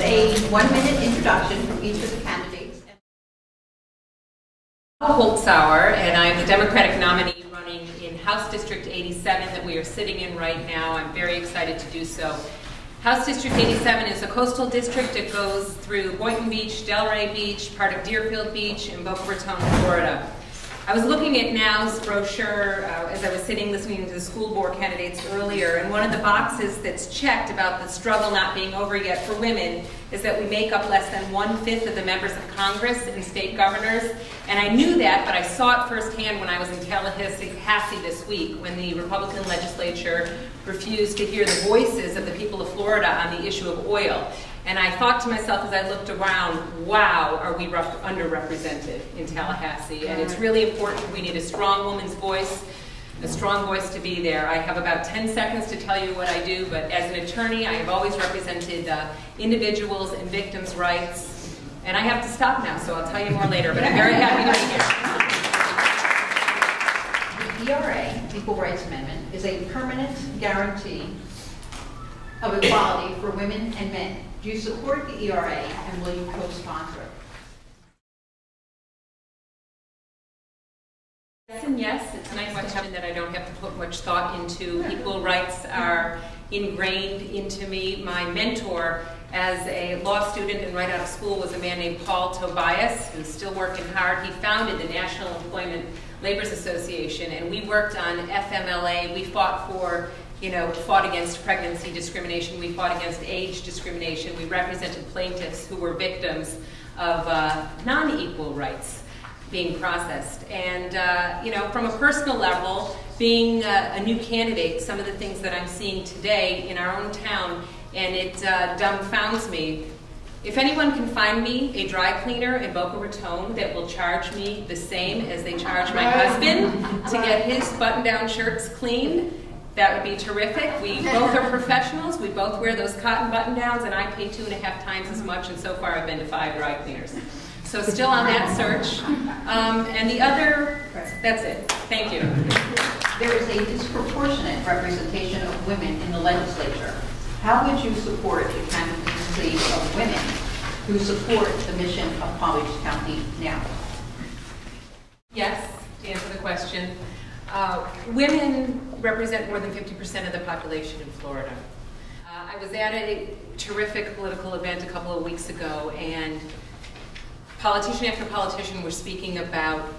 a 1-minute introduction from each of the candidates. Holzhauer, and I'm the Democratic nominee running in House District 87 that we are sitting in right now. I'm very excited to do so. House District 87 is a coastal district. It goes through Boynton Beach, Delray Beach, part of Deerfield Beach, and Boca Raton, Florida. I was looking at N.O.W.'s brochure as I was sitting listening to the school board candidates earlier, and one of the boxes that's checked about the struggle not being over yet for women is that we make up less than 1/5 of the members of Congress and state governors. And I knew that, but I saw it firsthand when I was in Tallahassee this week, when the Republican legislature refused to hear the voices of the people of Florida on the issue of oil. And I thought to myself as I looked around, wow, are we underrepresented in Tallahassee? And it's really important. We need a strong woman's voice, a strong voice to be there. I have about 10 seconds to tell you what I do, but as an attorney, I have always represented individuals and victims' rights. And I have to stop now, so I'll tell you more later, but I'm very happy to be here. The ERA, Equal Rights Amendment, is a permanent guarantee of equality for women and men. Do you support the ERA, and will you co-sponsor it? Yes and yes. It's nice to have that I don't have to put much thought into. Equal rights are ingrained into me. My mentor as a law student and right out of school was a man named Paul Tobias, who's still working hard. He founded the National Employment Laborers Association, and we worked on FMLA. We fought against pregnancy discrimination. We fought against age discrimination. We represented plaintiffs who were victims of non-equal rights being processed. And, from a personal level, being a new candidate, some of the things that I'm seeing today in our own town, and it dumbfounds me. If anyone can find me a dry cleaner in Boca Raton that will charge me the same as they charge my husband to get his button-down shirts cleaned, that would be terrific. We both are professionals. We both wear those cotton button-downs, and I pay 2.5 times as much, and so far I've been to 5 dry cleaners. So still on that search. And the other, that's it. Thank you. There is a disproportionate representation of women in the legislature. How would you support the candidacy of women who support the mission of Palm Beach County now? Yes, to answer the question. Women represent more than 50% of the population in Florida. I was at a terrific political event a couple of weeks ago, and politician after politician were speaking about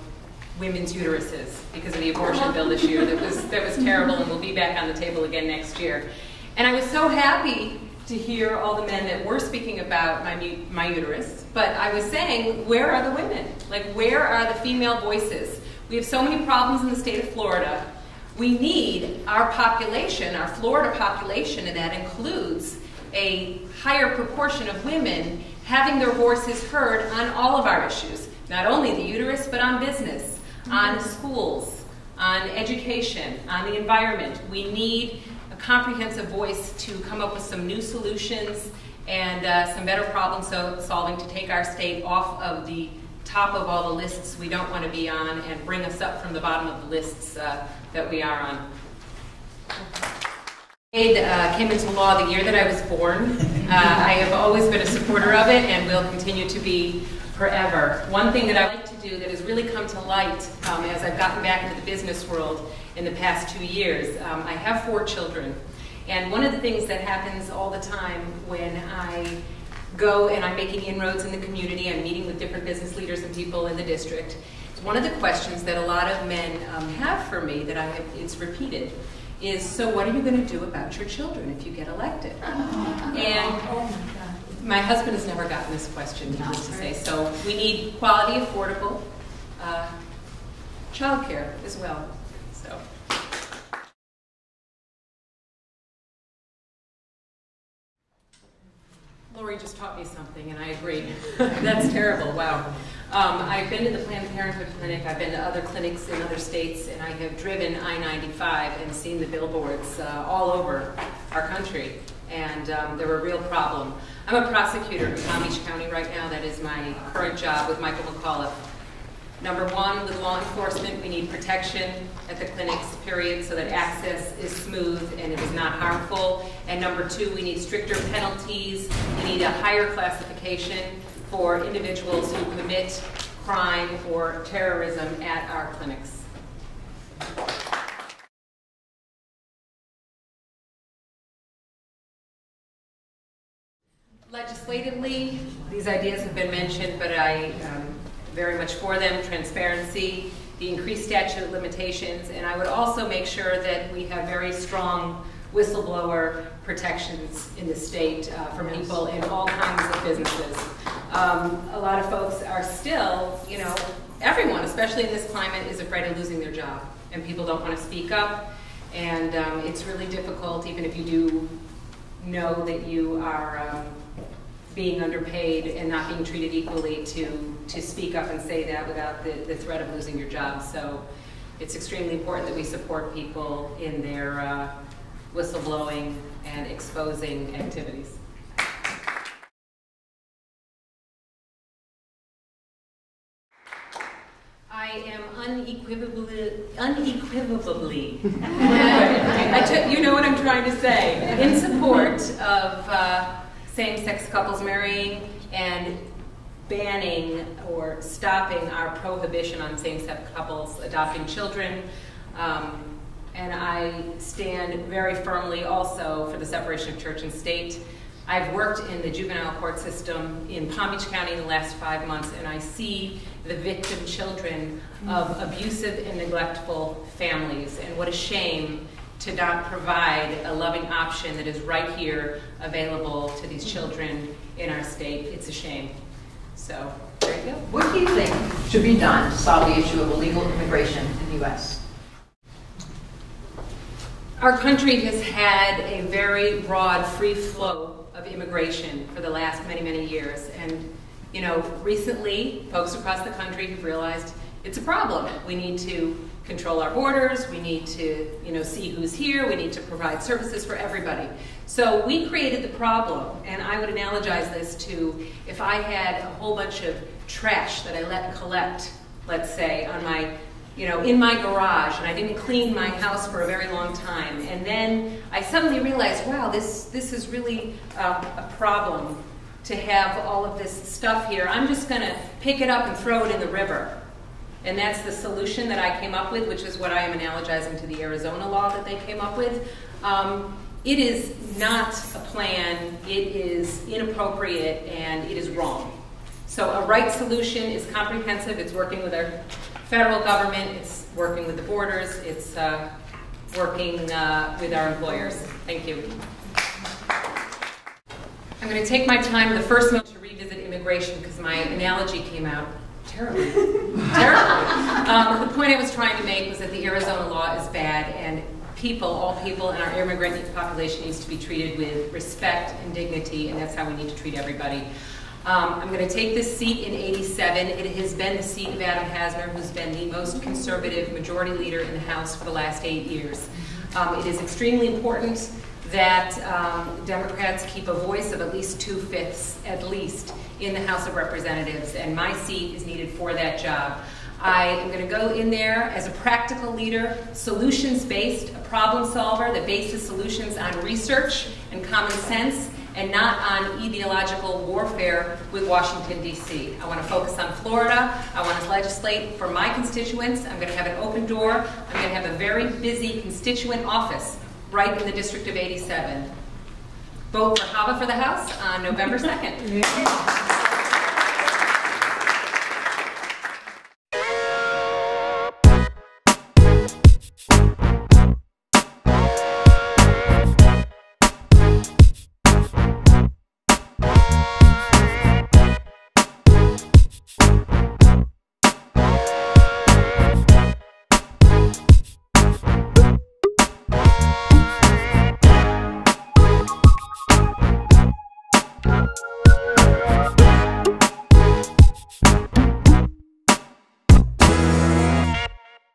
women's uteruses because of the abortion bill this year. That was terrible, and will be back on the table again next year. And I was so happy to hear all the men that were speaking about my uterus, but I was saying, where are the women? Like, where are the female voices? We have so many problems in the state of Florida. We need our population, our Florida population, and that includes a higher proportion of women having their voices heard on all of our issues, not only the uterus, but on business, on schools, on education, on the environment. We need a comprehensive voice to come up with some new solutions and some better problem solving to take our state off of the top of all the lists we don't want to be on and bring us up from the bottom of the lists that we are on. Aid came into law the year that I was born. I have always been a supporter of it and will continue to be forever. One thing that I like to do that has really come to light as I've gotten back into the business world in the past 2 years, I have 4 children. And one of the things that happens all the time when I go and I'm making inroads in the community, I'm meeting with different business leaders and people in the district, one of the questions that a lot of men have for me that it's repeated is, so what are you going to do about your children if you get elected? And my husband has never gotten this question, needless to say. So we need quality, affordable childcare as well. So. Lori just taught me something, and I agree. That's terrible. Wow. I've been to the Planned Parenthood clinic. I've been to other clinics in other states, and I have driven I-95 and seen the billboards all over our country, and they're a real problem. I'm a prosecutor in Palm Beach County right now. That is my current job with Michael McAuliffe. Number one, with law enforcement, we need protection at the clinics, period, so that access is smooth and it is not harmful. And number two, we need stricter penalties. We need a higher classification for individuals who commit crime or terrorism at our clinics. Legislatively, these ideas have been mentioned, but I very much for them. Transparency, the increased statute of limitations, and I would also make sure that we have very strong whistleblower protections in the state for people in all kinds of businesses. A lot of folks are still, you know, everyone, especially in this climate, is afraid of losing their job, and people don't want to speak up, and it's really difficult, even if you do know that you are being underpaid and not being treated equally, to speak up and say that without the threat of losing your job. So it's extremely important that we support people in their whistleblowing and exposing activities. I am unequivocally, you know what I'm trying to say, in support of same-sex couples marrying and banning or stopping our prohibition on same-sex couples adopting children. And I stand very firmly also for the separation of church and state. I've worked in the juvenile court system in Palm Beach County in the last 5 months, and I see the victim children of abusive and neglectful families. And what a shame to not provide a loving option that is right here available to these children in our state. It's a shame. So, there you go. What do you think should be done to solve the issue of illegal immigration in the U.S.? Our country has had a very broad, free flow of immigration for the last many, many years. And, you know, recently, folks across the country have realized it's a problem. We need to control our borders, we need to, you know, see who's here, we need to provide services for everybody. So we created the problem, and I would analogize this to if I had a whole bunch of trash that I let collect, let's say, on my, you know, in my garage, and I didn't clean my house for a very long time, and then I suddenly realized, wow, this is really a problem to have all of this stuff here. I'm just going to pick it up and throw it in the river. And that's the solution that I came up with, which is what I am analogizing to the Arizona law that they came up with. It is not a plan, it is inappropriate, and it is wrong. So a right solution is comprehensive. It's working with our federal government, it's working with the borders, it's working with our employers. Thank you. I'm going to take my time the first moment to revisit immigration because my analogy came out terribly. Terribly. The point I was trying to make was that the Arizona law is bad, and people, all people in our immigrant population needs to be treated with respect and dignity, and that's how we need to treat everybody. I'm going to take this seat in '87. It has been the seat of Adam Hasner, who's been the most conservative majority leader in the House for the last 8 years. It is extremely important that Democrats keep a voice of at least 2/5, at least, in the House of Representatives, and my seat is needed for that job. I am going to go in there as a practical leader, solutions-based, a problem solver that bases solutions on research and common sense, and not on ideological warfare with Washington, D.C. I want to focus on Florida. I want to legislate for my constituents. I'm going to have an open door. I'm going to have a very busy constituent office right in the District of 87. Vote for Hava for the House on November 2nd.